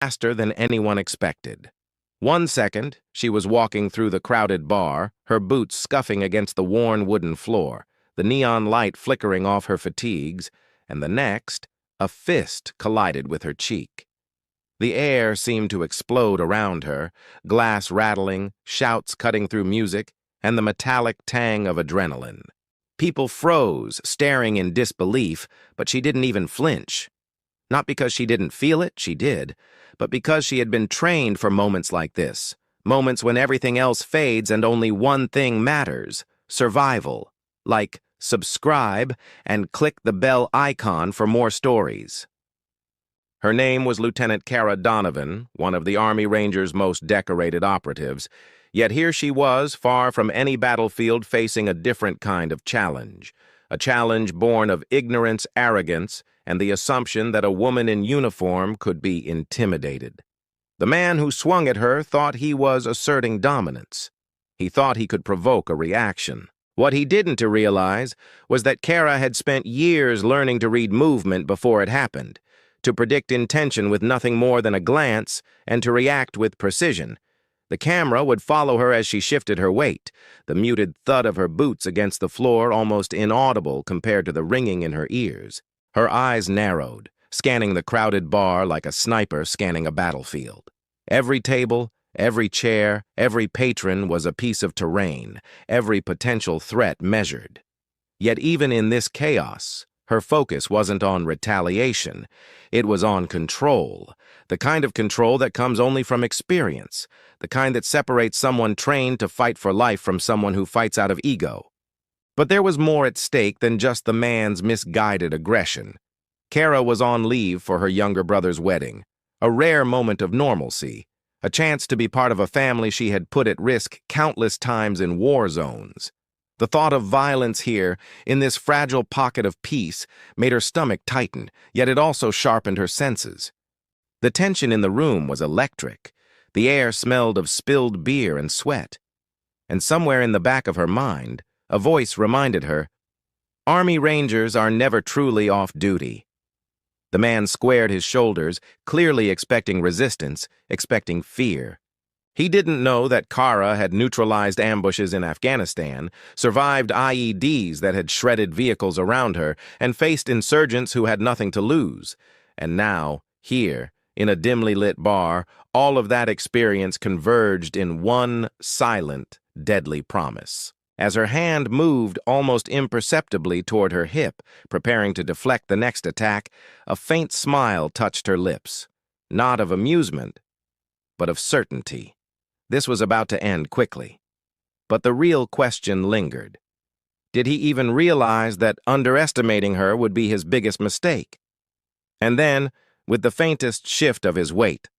faster than anyone expected. 1 second, she was walking through the crowded bar, her boots scuffing against the worn wooden floor, the neon light flickering off her fatigues, and the next, a fist collided with her cheek. The air seemed to explode around her, glass rattling, shouts cutting through music, and the metallic tang of adrenaline. People froze, staring in disbelief, but she didn't even flinch. Not because she didn't feel it, she did, but because she had been trained for moments like this, moments when everything else fades and only one thing matters: survival. Like, subscribe and click the bell icon for more stories. Her name was Lieutenant Kara Donovan, one of the Army Rangers' most decorated operatives, yet here she was, far from any battlefield, facing a different kind of challenge, a challenge born of ignorance, arrogance, and the assumption that a woman in uniform could be intimidated. The man who swung at her thought he was asserting dominance. He thought he could provoke a reaction. What he didn't realize was that Kara had spent years learning to read movement before it happened, to predict intention with nothing more than a glance, and to react with precision. The camera would follow her as she shifted her weight, the muted thud of her boots against the floor almost inaudible compared to the ringing in her ears. Her eyes narrowed, scanning the crowded bar like a sniper scanning a battlefield. Every table, every chair, every patron was a piece of terrain, every potential threat measured. Yet even in this chaos, her focus wasn't on retaliation, it was on control, the kind of control that comes only from experience, the kind that separates someone trained to fight for life from someone who fights out of ego. But there was more at stake than just the man's misguided aggression. Kara was on leave for her younger brother's wedding, a rare moment of normalcy, a chance to be part of a family she had put at risk countless times in war zones. The thought of violence here, in this fragile pocket of peace, made her stomach tighten, yet it also sharpened her senses. The tension in the room was electric. The air smelled of spilled beer and sweat. And somewhere in the back of her mind, a voice reminded her, Army Rangers are never truly off duty. The man squared his shoulders, clearly expecting resistance, expecting fear. He didn't know that Kara had neutralized ambushes in Afghanistan, survived IEDs that had shredded vehicles around her, and faced insurgents who had nothing to lose. And now, here, in a dimly lit bar, all of that experience converged in one silent, deadly promise. As her hand moved almost imperceptibly toward her hip, preparing to deflect the next attack, a faint smile touched her lips. Not of amusement, but of certainty. This was about to end quickly. But the real question lingered. Did he even realize that underestimating her would be his biggest mistake? And then, with the faintest shift of his weight,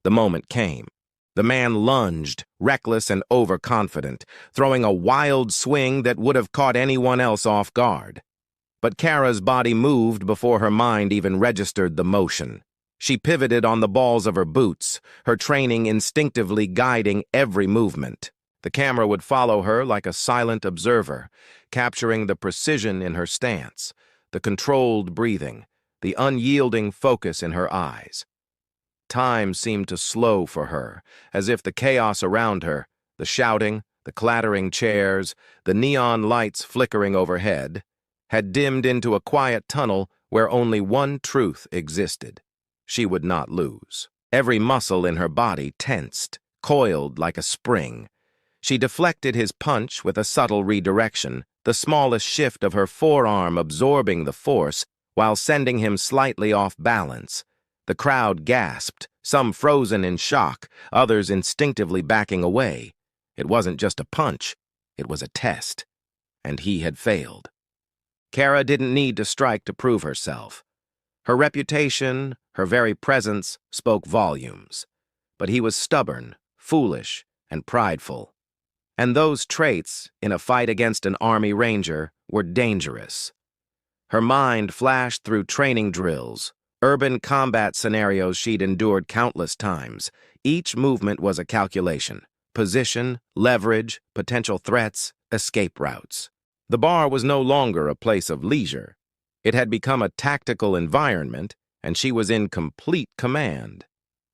the moment came. The man lunged, reckless and overconfident, throwing a wild swing that would have caught anyone else off guard. But Kara's body moved before her mind even registered the motion. She pivoted on the balls of her boots, her training instinctively guiding every movement. The camera would follow her like a silent observer, capturing the precision in her stance, the controlled breathing, the unyielding focus in her eyes. Time seemed to slow for her, as if the chaos around her, the shouting, the clattering chairs, the neon lights flickering overhead, had dimmed into a quiet tunnel where only one truth existed. She would not lose. Every muscle in her body tensed, coiled like a spring. She deflected his punch with a subtle redirection, the smallest shift of her forearm absorbing the force while sending him slightly off balance. The crowd gasped, some frozen in shock, others instinctively backing away. It wasn't just a punch, it was a test. And he had failed. Kara didn't need to strike to prove herself. Her reputation, her very presence, spoke volumes. But he was stubborn, foolish, and prideful. And those traits, in a fight against an Army Ranger, were dangerous. Her mind flashed through training drills, urban combat scenarios she'd endured countless times. Each movement was a calculation: position, leverage, potential threats, escape routes. The bar was no longer a place of leisure. It had become a tactical environment, and she was in complete command.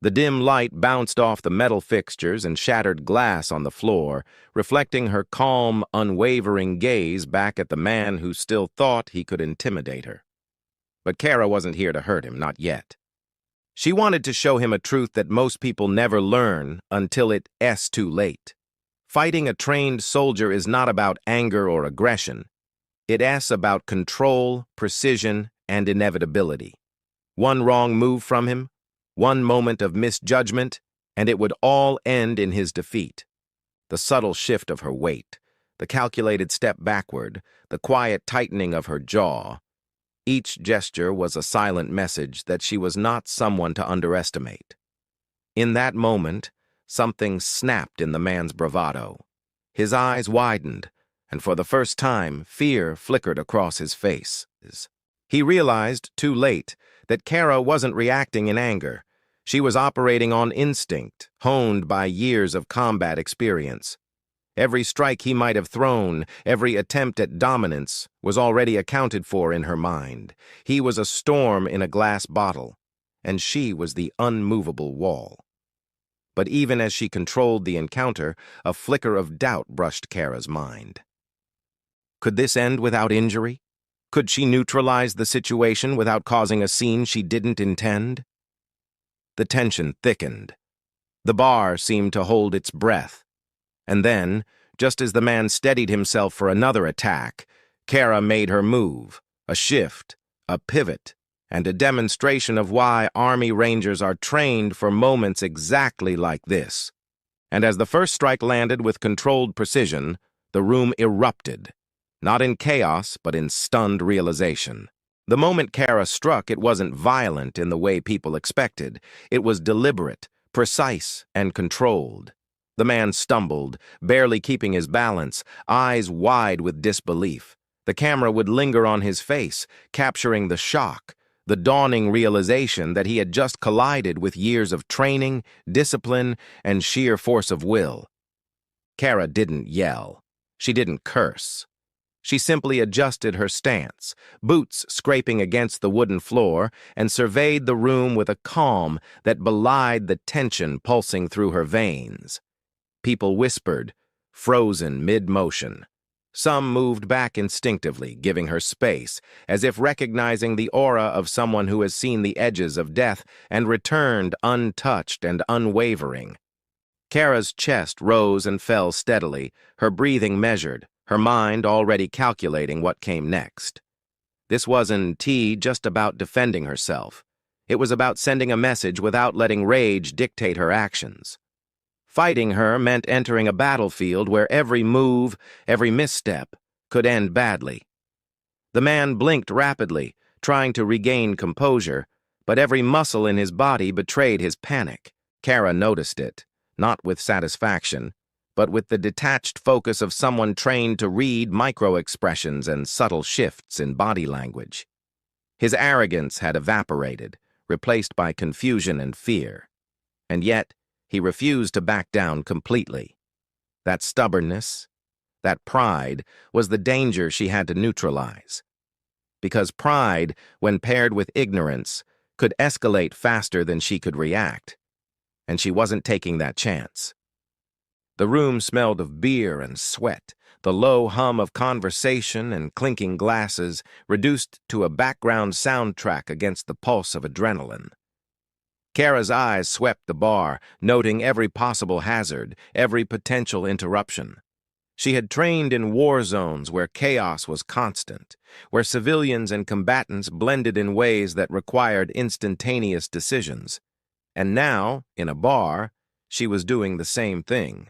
The dim light bounced off the metal fixtures and shattered glass on the floor, reflecting her calm, unwavering gaze back at the man who still thought he could intimidate her. But Kara wasn't here to hurt him, not yet. She wanted to show him a truth that most people never learn until it's too late. Fighting a trained soldier is not about anger or aggression. It's about control, precision, and inevitability. One wrong move from him, one moment of misjudgment, and it would all end in his defeat. The subtle shift of her weight, the calculated step backward, the quiet tightening of her jaw. Each gesture was a silent message that she was not someone to underestimate. In that moment, something snapped in the man's bravado. His eyes widened, and for the first time, fear flickered across his face. He realized, too late, that Kara wasn't reacting in anger. She was operating on instinct, honed by years of combat experience. Every strike he might have thrown, every attempt at dominance, was already accounted for in her mind. He was a storm in a glass bottle, and she was the unmovable wall. But even as she controlled the encounter, a flicker of doubt brushed Kara's mind. Could this end without injury? Could she neutralize the situation without causing a scene she didn't intend? The tension thickened. The bar seemed to hold its breath. And then, just as the man steadied himself for another attack, Kara made her move, a shift, a pivot, and a demonstration of why Army Rangers are trained for moments exactly like this. And as the first strike landed with controlled precision, the room erupted. Not in chaos, but in stunned realization. The moment Kara struck, it wasn't violent in the way people expected. It was deliberate, precise, and controlled. The man stumbled, barely keeping his balance, eyes wide with disbelief. The camera would linger on his face, capturing the shock, the dawning realization that he had just collided with years of training, discipline, and sheer force of will. Kara didn't yell. She didn't curse. She simply adjusted her stance, boots scraping against the wooden floor, and surveyed the room with a calm that belied the tension pulsing through her veins. People whispered, frozen mid-motion. Some moved back instinctively, giving her space, as if recognizing the aura of someone who has seen the edges of death and returned untouched and unwavering. Kara's chest rose and fell steadily, her breathing measured, her mind already calculating what came next. This wasn't just about defending herself. It was about sending a message without letting rage dictate her actions. Fighting her meant entering a battlefield where every move, every misstep, could end badly. The man blinked rapidly, trying to regain composure, but every muscle in his body betrayed his panic. Kara noticed it, not with satisfaction, but with the detached focus of someone trained to read micro-expressions and subtle shifts in body language. His arrogance had evaporated, replaced by confusion and fear. And yet, he refused to back down completely. That stubbornness, that pride, was the danger she had to neutralize. Because pride, when paired with ignorance, could escalate faster than she could react. And she wasn't taking that chance. The room smelled of beer and sweat, the low hum of conversation and clinking glasses reduced to a background soundtrack against the pulse of adrenaline. Kara's eyes swept the bar, noting every possible hazard, every potential interruption. She had trained in war zones where chaos was constant, where civilians and combatants blended in ways that required instantaneous decisions. And now, in a bar, she was doing the same thing.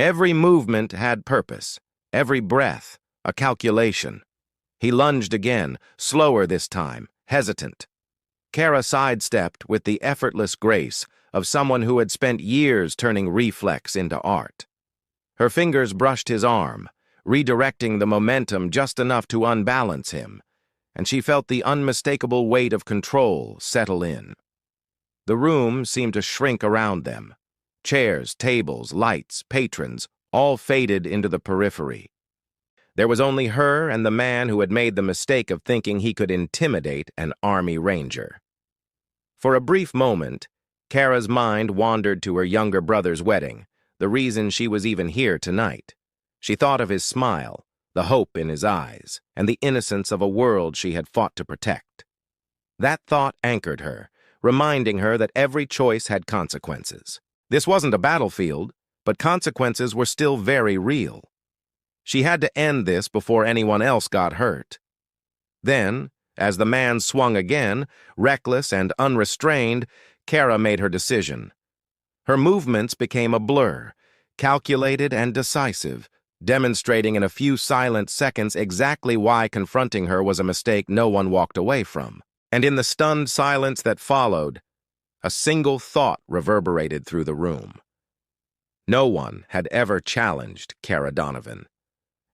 Every movement had purpose, every breath, a calculation. He lunged again, slower this time, hesitant. Kara sidestepped with the effortless grace of someone who had spent years turning reflex into art. Her fingers brushed his arm, redirecting the momentum just enough to unbalance him, and she felt the unmistakable weight of control settle in. The room seemed to shrink around them. Chairs, tables, lights, patrons, all faded into the periphery. There was only her and the man who had made the mistake of thinking he could intimidate an Army Ranger. For a brief moment, Kara's mind wandered to her younger brother's wedding, the reason she was even here tonight. She thought of his smile, the hope in his eyes, and the innocence of a world she had fought to protect. That thought anchored her, reminding her that every choice had consequences. This wasn't a battlefield, but consequences were still very real. She had to end this before anyone else got hurt. Then, as the man swung again, reckless and unrestrained, Kara made her decision. Her movements became a blur, calculated and decisive, demonstrating in a few silent seconds exactly why confronting her was a mistake no one walked away from. And in the stunned silence that followed, a single thought reverberated through the room. No one had ever challenged Kara Donovan,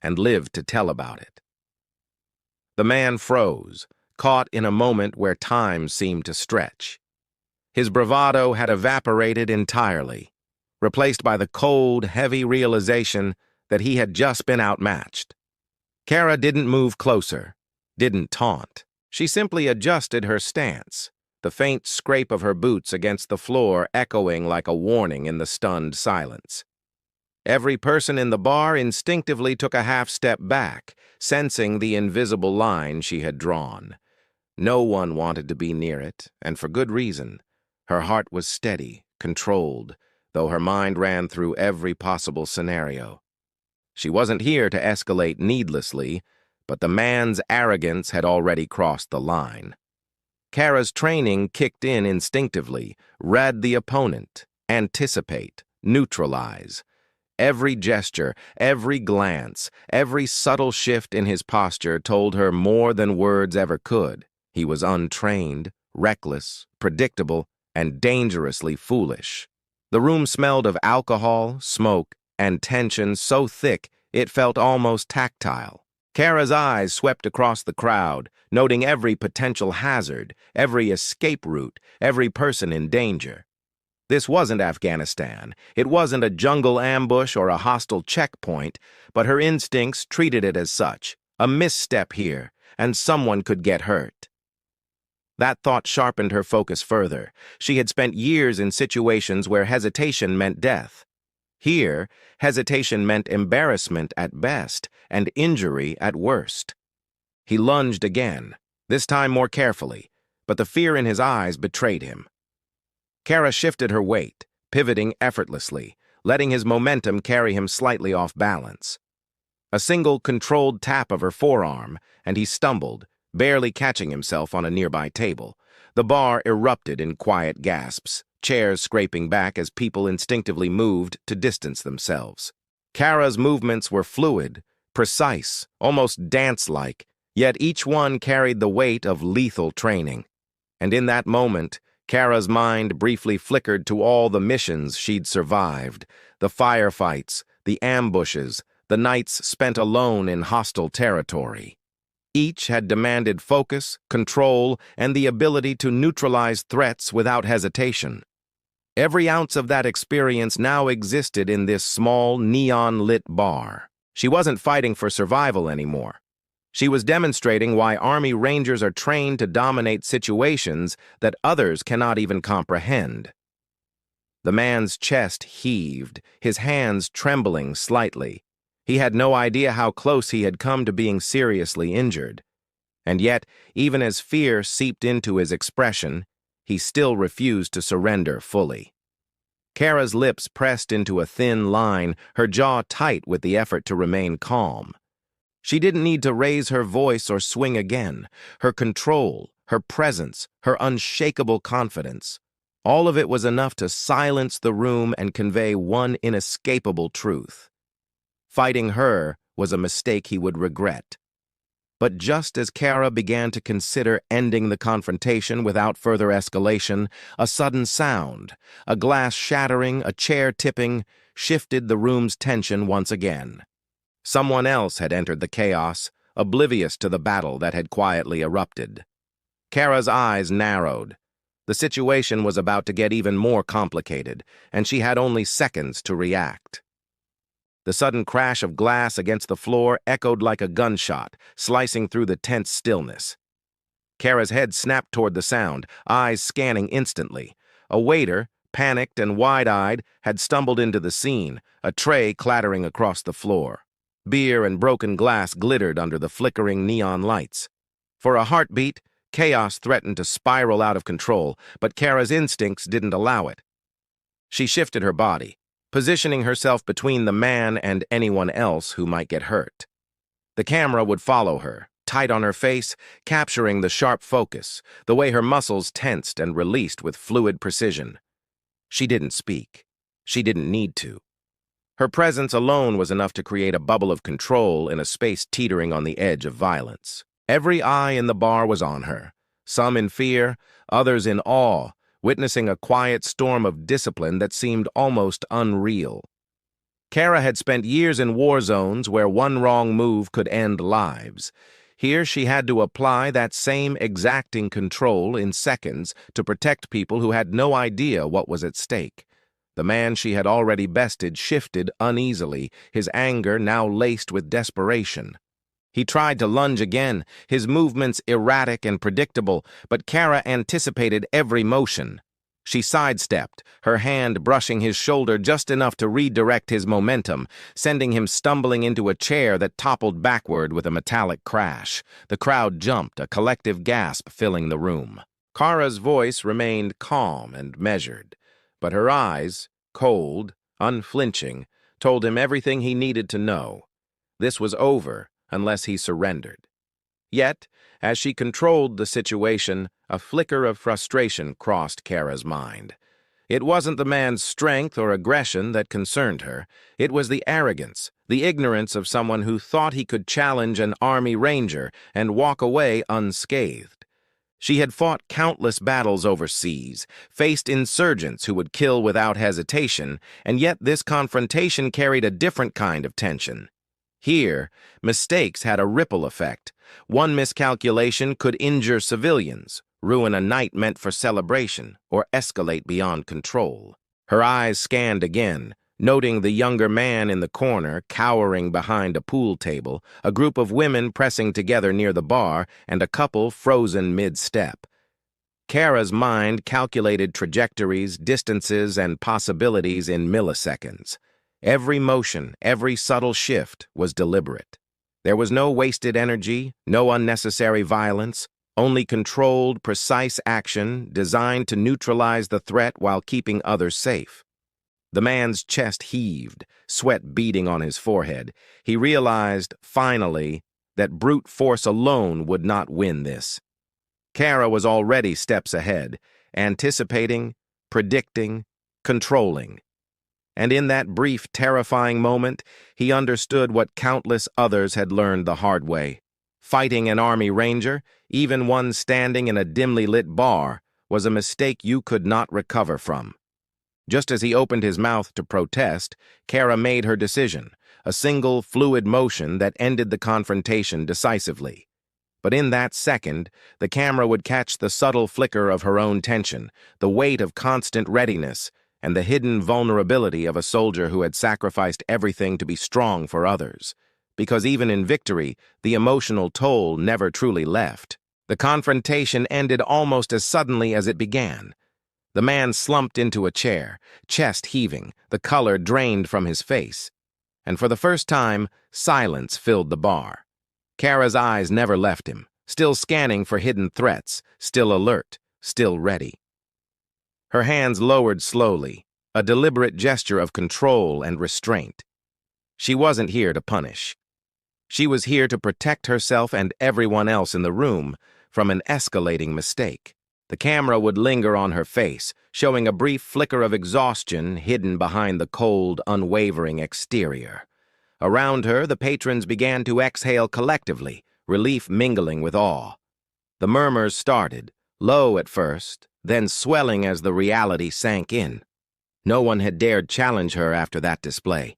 and lived to tell about it. The man froze, caught in a moment where time seemed to stretch. His bravado had evaporated entirely, replaced by the cold, heavy realization that he had just been outmatched. Kara didn't move closer, didn't taunt. She simply adjusted her stance, the faint scrape of her boots against the floor echoing like a warning in the stunned silence. Every person in the bar instinctively took a half step back, sensing the invisible line she had drawn. No one wanted to be near it, and for good reason. Her heart was steady, controlled, though her mind ran through every possible scenario. She wasn't here to escalate needlessly, but the man's arrogance had already crossed the line. Kara's training kicked in instinctively, read the opponent, anticipate, neutralize. Every gesture, every glance, every subtle shift in his posture told her more than words ever could. He was untrained, reckless, predictable, and dangerously foolish. The room smelled of alcohol, smoke, and tension so thick it felt almost tactile. Kara's eyes swept across the crowd, noting every potential hazard, every escape route, every person in danger. This wasn't Afghanistan. It wasn't a jungle ambush or a hostile checkpoint, but her instincts treated it as such. A misstep here, and someone could get hurt. That thought sharpened her focus further. She had spent years in situations where hesitation meant death. Here, hesitation meant embarrassment at best and injury at worst. He lunged again, this time more carefully, but the fear in his eyes betrayed him. Kara shifted her weight, pivoting effortlessly, letting his momentum carry him slightly off balance. A single controlled tap of her forearm, and he stumbled, barely catching himself on a nearby table. The bar erupted in quiet gasps, chairs scraping back as people instinctively moved to distance themselves. Kara's movements were fluid, precise, almost dance-like, yet each one carried the weight of lethal training. And in that moment, Kara's mind briefly flickered to all the missions she'd survived, the firefights, the ambushes, the nights spent alone in hostile territory. Each had demanded focus, control, and the ability to neutralize threats without hesitation. Every ounce of that experience now existed in this small, neon-lit bar. She wasn't fighting for survival anymore. She was demonstrating why Army Rangers are trained to dominate situations that others cannot even comprehend. The man's chest heaved, his hands trembling slightly. He had no idea how close he had come to being seriously injured. And yet, even as fear seeped into his expression, he still refused to surrender fully. Kara's lips pressed into a thin line, her jaw tight with the effort to remain calm. She didn't need to raise her voice or swing again. Her control, her presence, her unshakable confidence, all of it was enough to silence the room and convey one inescapable truth. Fighting her was a mistake he would regret. But just as Kara began to consider ending the confrontation without further escalation, a sudden sound, a glass shattering, a chair tipping, shifted the room's tension once again. Someone else had entered the chaos, oblivious to the battle that had quietly erupted. Kara's eyes narrowed. The situation was about to get even more complicated, and she had only seconds to react. The sudden crash of glass against the floor echoed like a gunshot, slicing through the tense stillness. Kara's head snapped toward the sound, eyes scanning instantly. A waiter, panicked and wide-eyed, had stumbled into the scene, a tray clattering across the floor. Beer and broken glass glittered under the flickering neon lights. For a heartbeat, chaos threatened to spiral out of control, but Kara's instincts didn't allow it. She shifted her body, positioning herself between the man and anyone else who might get hurt. The camera would follow her, tight on her face, capturing the sharp focus, the way her muscles tensed and released with fluid precision. She didn't speak. She didn't need to. Her presence alone was enough to create a bubble of control in a space teetering on the edge of violence. Every eye in the bar was on her, some in fear, others in awe, witnessing a quiet storm of discipline that seemed almost unreal. Kara had spent years in war zones where one wrong move could end lives. Here she had to apply that same exacting control in seconds to protect people who had no idea what was at stake. The man she had already bested shifted uneasily, his anger now laced with desperation. He tried to lunge again, his movements erratic and predictable, but Kara anticipated every motion. She sidestepped, her hand brushing his shoulder just enough to redirect his momentum, sending him stumbling into a chair that toppled backward with a metallic crash. The crowd jumped, a collective gasp filling the room. Kara's voice remained calm and measured, but her eyes, cold, unflinching, told him everything he needed to know. This was over unless he surrendered. Yet, as she controlled the situation, a flicker of frustration crossed Kara's mind. It wasn't the man's strength or aggression that concerned her. It was the arrogance, the ignorance of someone who thought he could challenge an army ranger and walk away unscathed. She had fought countless battles overseas, faced insurgents who would kill without hesitation, and yet this confrontation carried a different kind of tension. Here, mistakes had a ripple effect. One miscalculation could injure civilians, ruin a night meant for celebration, or escalate beyond control. Her eyes scanned again, noting the younger man in the corner cowering behind a pool table, a group of women pressing together near the bar, and a couple frozen mid-step. Kara's mind calculated trajectories, distances, and possibilities in milliseconds. Every motion, every subtle shift was deliberate. There was no wasted energy, no unnecessary violence, only controlled, precise action designed to neutralize the threat while keeping others safe. The man's chest heaved, sweat beading on his forehead. He realized, finally, that brute force alone would not win this. Kara was already steps ahead, anticipating, predicting, controlling. And in that brief, terrifying moment, he understood what countless others had learned the hard way. Fighting an army ranger, even one standing in a dimly lit bar, was a mistake you could not recover from. Just as he opened his mouth to protest, Kara made her decision, a single, fluid motion that ended the confrontation decisively. But in that second, the camera would catch the subtle flicker of her own tension, the weight of constant readiness, and the hidden vulnerability of a soldier who had sacrificed everything to be strong for others. Because even in victory, the emotional toll never truly left. The confrontation ended almost as suddenly as it began. The man slumped into a chair, chest heaving, the color drained from his face. And for the first time, silence filled the bar. Kara's eyes never left him, still scanning for hidden threats, still alert, still ready. Her hands lowered slowly, a deliberate gesture of control and restraint. She wasn't here to punish. She was here to protect herself and everyone else in the room from an escalating mistake. The camera would linger on her face, showing a brief flicker of exhaustion hidden behind the cold, unwavering exterior. Around her, the patrons began to exhale collectively, relief mingling with awe. The murmurs started, low at first, then swelling as the reality sank in. No one had dared challenge her after that display.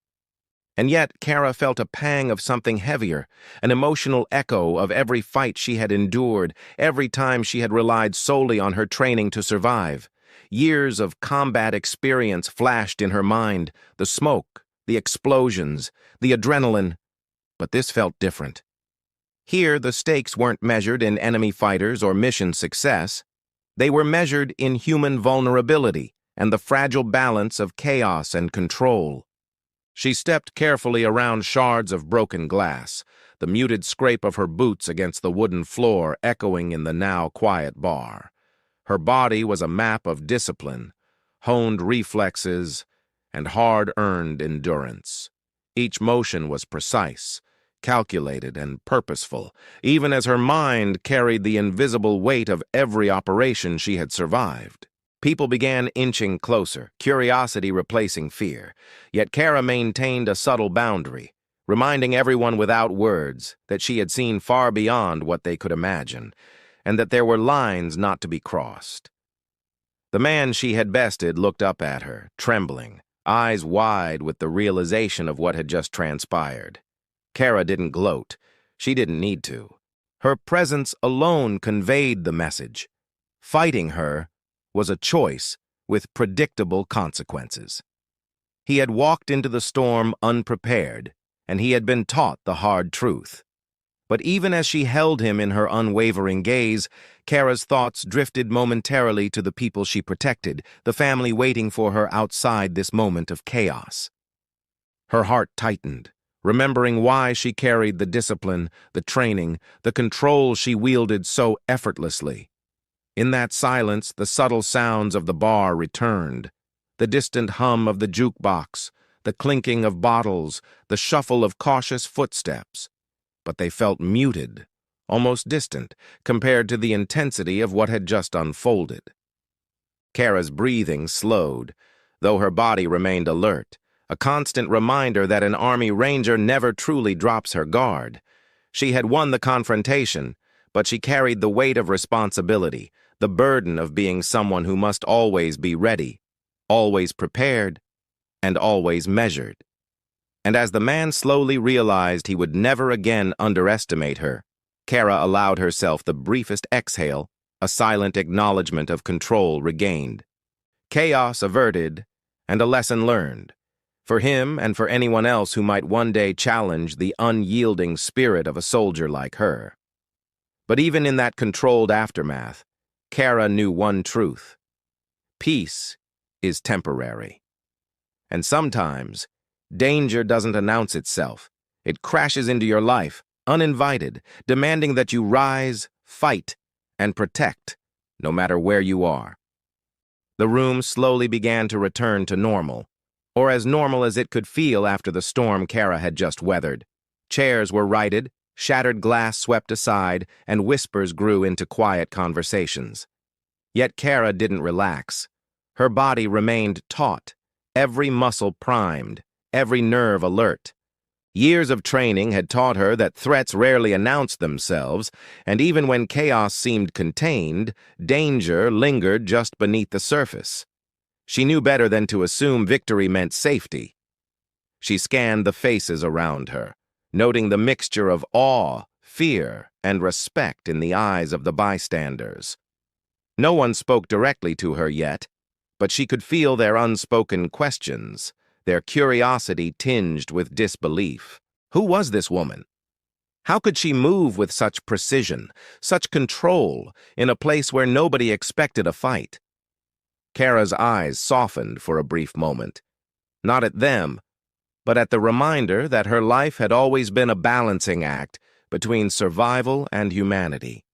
And yet, Kara felt a pang of something heavier, an emotional echo of every fight she had endured, every time she had relied solely on her training to survive. Years of combat experience flashed in her mind, the smoke, the explosions, the adrenaline. But this felt different. Here, the stakes weren't measured in enemy fighters or mission success. They were measured in human vulnerability and the fragile balance of chaos and control. She stepped carefully around shards of broken glass, the muted scrape of her boots against the wooden floor echoing in the now quiet bar. Her body was a map of discipline, honed reflexes, and hard-earned endurance. Each motion was precise, calculated, and purposeful, even as her mind carried the invisible weight of every operation she had survived. People began inching closer, curiosity replacing fear, yet Kara maintained a subtle boundary, reminding everyone without words that she had seen far beyond what they could imagine, and that there were lines not to be crossed. The man she had bested looked up at her, trembling, eyes wide with the realization of what had just transpired. Kara didn't gloat. She didn't need to. Her presence alone conveyed the message. Fighting her was a choice with predictable consequences. He had walked into the storm unprepared, and he had been taught the hard truth. But even as she held him in her unwavering gaze, Kara's thoughts drifted momentarily to the people she protected, the family waiting for her outside this moment of chaos. Her heart tightened, remembering why she carried the discipline, the training, the control she wielded so effortlessly. In that silence, the subtle sounds of the bar returned, the distant hum of the jukebox, the clinking of bottles, the shuffle of cautious footsteps. But they felt muted, almost distant, compared to the intensity of what had just unfolded. Kara's breathing slowed, though her body remained alert, a constant reminder that an Army Ranger never truly drops her guard. She had won the confrontation, but she carried the weight of responsibility, the burden of being someone who must always be ready, always prepared, and always measured. And as the man slowly realized he would never again underestimate her, Kara allowed herself the briefest exhale, a silent acknowledgement of control regained. Chaos averted, and a lesson learned, for him and for anyone else who might one day challenge the unyielding spirit of a soldier like her. But even in that controlled aftermath, Kara knew one truth. Peace is temporary. And sometimes, danger doesn't announce itself. It crashes into your life, uninvited, demanding that you rise, fight, and protect, no matter where you are. The room slowly began to return to normal, or as normal as it could feel after the storm Kara had just weathered. Chairs were righted, shattered glass swept aside, and whispers grew into quiet conversations. Yet Kara didn't relax. Her body remained taut, every muscle primed, every nerve alert. Years of training had taught her that threats rarely announced themselves, and even when chaos seemed contained, danger lingered just beneath the surface. She knew better than to assume victory meant safety. She scanned the faces around her, noting the mixture of awe, fear, and respect in the eyes of the bystanders. No one spoke directly to her yet, but she could feel their unspoken questions, their curiosity tinged with disbelief. Who was this woman? How could she move with such precision, such control, in a place where nobody expected a fight? Kara's eyes softened for a brief moment, not at them, but at the reminder that her life had always been a balancing act between survival and humanity.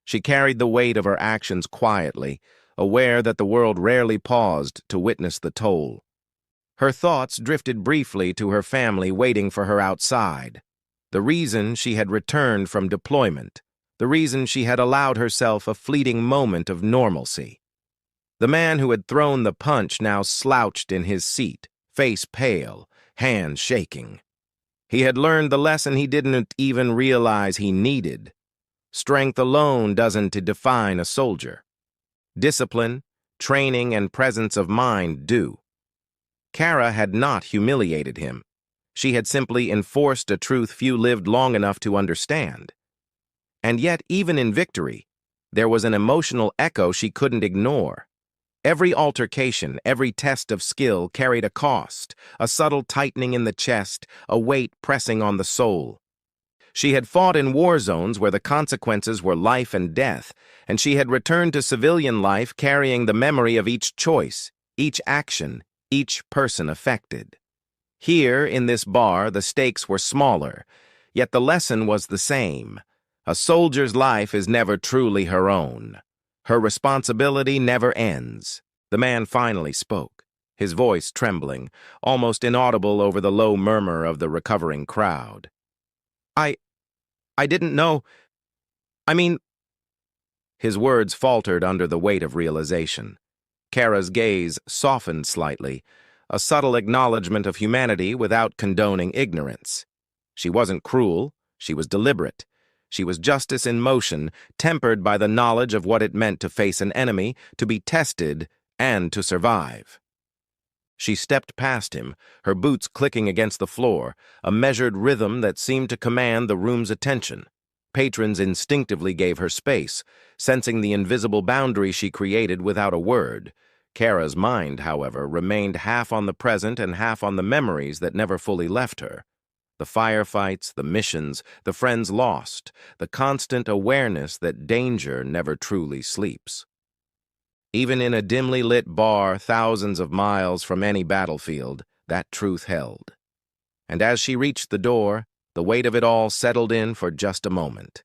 She carried the weight of her actions quietly, aware that the world rarely paused to witness the toll. Her thoughts drifted briefly to her family waiting for her outside, the reason she had returned from deployment, the reason she had allowed herself a fleeting moment of normalcy. The man who had thrown the punch now slouched in his seat, face pale, hands shaking. He had learned the lesson he didn't even realize he needed. Strength alone doesn't define a soldier. Discipline, training, and presence of mind do. Kara had not humiliated him. She had simply enforced a truth few lived long enough to understand. And yet, even in victory, there was an emotional echo she couldn't ignore. Every altercation, every test of skill carried a cost, a subtle tightening in the chest, a weight pressing on the soul. She had fought in war zones where the consequences were life and death, and she had returned to civilian life carrying the memory of each choice, each action, each person affected. Here, in this bar, the stakes were smaller, yet the lesson was the same. A soldier's life is never truly her own. Her responsibility never ends. The man finally spoke, his voice trembling, almost inaudible over the low murmur of the recovering crowd. I didn't know. I mean... His words faltered under the weight of realization. Kara's gaze softened slightly, a subtle acknowledgement of humanity without condoning ignorance. She wasn't cruel, she was deliberate. She was justice in motion, tempered by the knowledge of what it meant to face an enemy, to be tested, and to survive. She stepped past him, her boots clicking against the floor, a measured rhythm that seemed to command the room's attention. Patrons instinctively gave her space, sensing the invisible boundary she created without a word. Kara's mind, however, remained half on the present and half on the memories that never fully left her. The firefights, the missions, the friends lost, the constant awareness that danger never truly sleeps. Even in a dimly lit bar thousands of miles from any battlefield, that truth held. And as she reached the door, the weight of it all settled in for just a moment.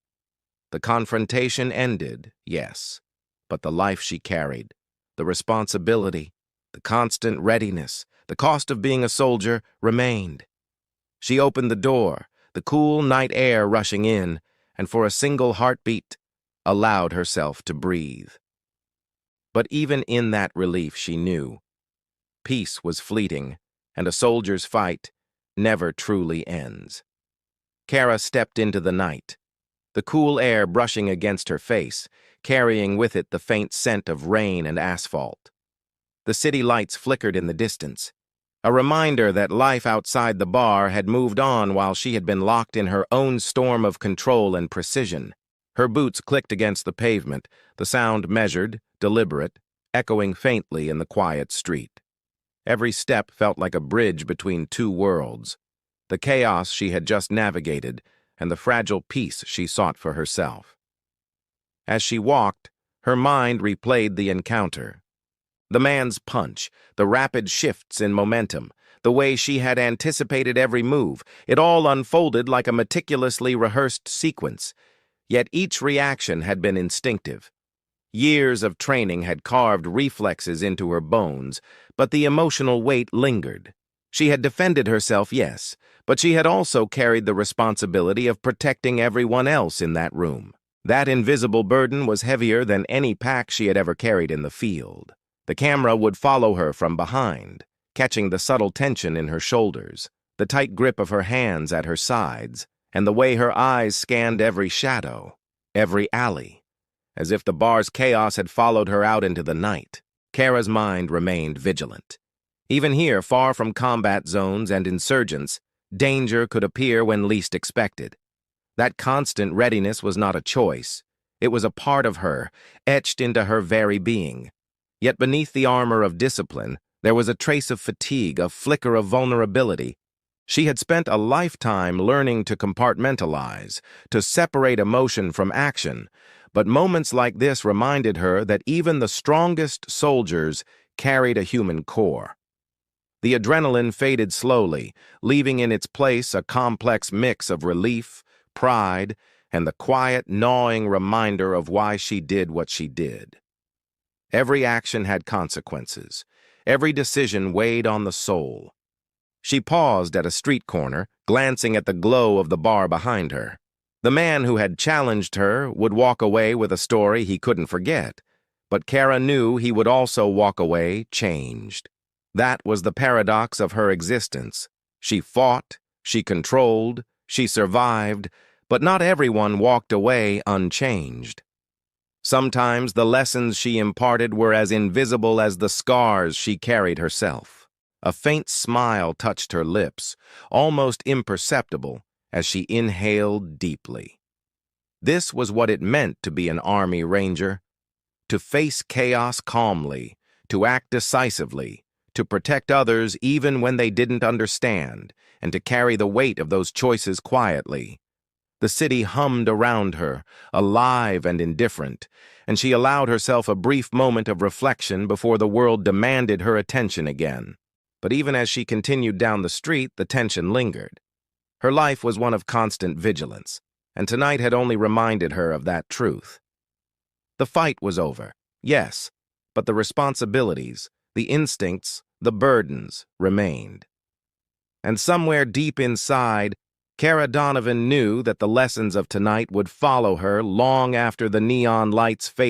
The confrontation ended, yes, but the life she carried, the responsibility, the constant readiness, the cost of being a soldier remained. She opened the door, the cool night air rushing in, and for a single heartbeat, allowed herself to breathe. But even in that relief, she knew peace was fleeting, and a soldier's fight never truly ends. Kara stepped into the night, the cool air brushing against her face, carrying with it the faint scent of rain and asphalt. The city lights flickered in the distance, a reminder that life outside the bar had moved on while she had been locked in her own storm of control and precision. Her boots clicked against the pavement, the sound measured, deliberate, echoing faintly in the quiet street. Every step felt like a bridge between two worlds, the chaos she had just navigated and the fragile peace she sought for herself. As she walked, her mind replayed the encounter. The man's punch, the rapid shifts in momentum, the way she had anticipated every move, it all unfolded like a meticulously rehearsed sequence. Yet each reaction had been instinctive. Years of training had carved reflexes into her bones, but the emotional weight lingered. She had defended herself, yes, but she had also carried the responsibility of protecting everyone else in that room. That invisible burden was heavier than any pack she had ever carried in the field. The camera would follow her from behind, catching the subtle tension in her shoulders, the tight grip of her hands at her sides, and the way her eyes scanned every shadow, every alley, as if the bar's chaos had followed her out into the night. Kara's mind remained vigilant. Even here, far from combat zones and insurgents, danger could appear when least expected. That constant readiness was not a choice. It was a part of her, etched into her very being. Yet beneath the armor of discipline, there was a trace of fatigue, a flicker of vulnerability. She had spent a lifetime learning to compartmentalize, to separate emotion from action, but moments like this reminded her that even the strongest soldiers carried a human core. The adrenaline faded slowly, leaving in its place a complex mix of relief, pride, and the quiet, gnawing reminder of why she did what she did. Every action had consequences. Every decision weighed on the soul. She paused at a street corner, glancing at the glow of the bar behind her. The man who had challenged her would walk away with a story he couldn't forget, but Kara knew he would also walk away changed. That was the paradox of her existence. She fought, she controlled, she survived, but not everyone walked away unchanged. Sometimes the lessons she imparted were as invisible as the scars she carried herself. A faint smile touched her lips, almost imperceptible, as she inhaled deeply. This was what it meant to be an Army Ranger. To face chaos calmly, to act decisively, to protect others even when they didn't understand, and to carry the weight of those choices quietly. The city hummed around her, alive and indifferent, and she allowed herself a brief moment of reflection before the world demanded her attention again. But even as she continued down the street, the tension lingered. Her life was one of constant vigilance, and tonight had only reminded her of that truth. The fight was over, yes, but the responsibilities, the instincts, the burdens remained. And somewhere deep inside, Cara Donovan knew that the lessons of tonight would follow her long after the neon lights faded.